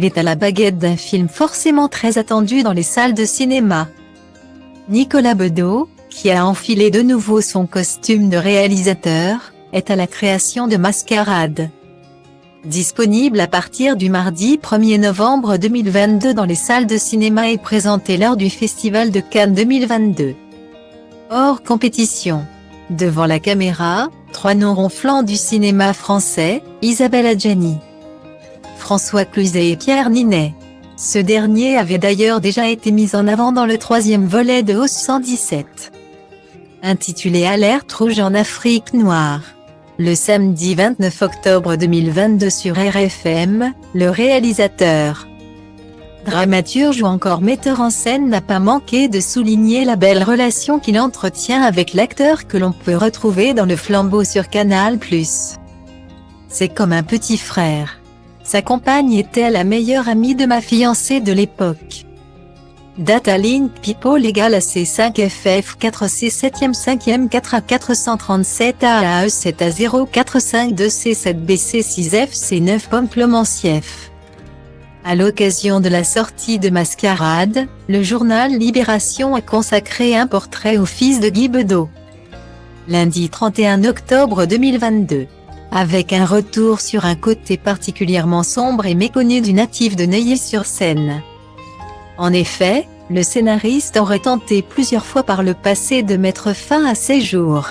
il est à la baguette d'un film forcément très attendu dans les salles de cinéma. Nicolas Bedos, qui a enfilé de nouveau son costume de réalisateur, est à la création de Mascarade. Disponible à partir du mardi 1er novembre 2022 dans les salles de cinéma et présenté lors du Festival de Cannes 2022. Hors compétition. Devant la caméra, 3 noms ronflants du cinéma français, Isabelle Adjani, François Cluzet et Pierre Ninet. Ce dernier avait d'ailleurs déjà été mis en avant dans le 3e volet de OSS 117. Intitulé Alerte rouge en Afrique noire. Le samedi 29 octobre 2022 sur RFM, le réalisateur, dramaturge ou encore metteur en scène n'a pas manqué de souligner la belle relation qu'il entretient avec l'acteur que l'on peut retrouver dans Le Flambeau sur Canal+. C'est comme un petit frère. Sa compagne était la meilleure amie de ma fiancée de l'époque. Data Link People égale AC5FF 4C7 5e 4 A 437 AAE 7 A 045 2C7 BC 6FC 9 Pomplementief. À l'occasion de la sortie de Mascarade, le journal Libération a consacré un portrait au fils de Guy Bedos. Lundi 31 octobre 2022. Avec un retour sur un côté particulièrement sombre et méconnu du natif de Neuilly-sur-Seine. En effet, le scénariste aurait tenté plusieurs fois par le passé de mettre fin à ses jours.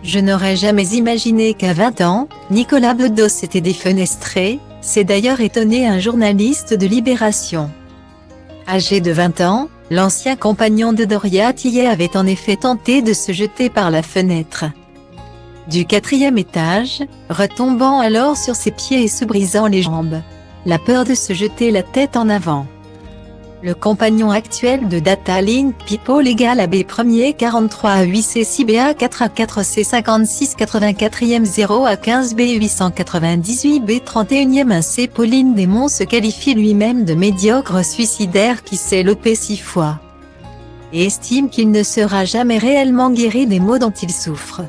Je n'aurais jamais imaginé qu'à 20 ans, Nicolas Bedos s'était défenestré, s'est d'ailleurs étonné un journaliste de Libération. Âgé de 20 ans, l'ancien compagnon de Doria Tillet avait en effet tenté de se jeter par la fenêtre du 4e étage, retombant alors sur ses pieds et se brisant les jambes. La peur de se jeter la tête en avant. Le compagnon actuel de Data Link People égale AB 1er 43 A 8 C 6 BA 4 A 4 C 56 84e 0 A 15 B 898 B 31e 1 C. Pauline Desmonts se qualifie lui-même de médiocre suicidaire qui s'est lopé 6 fois. Et estime qu'il ne sera jamais réellement guéri des maux dont il souffre.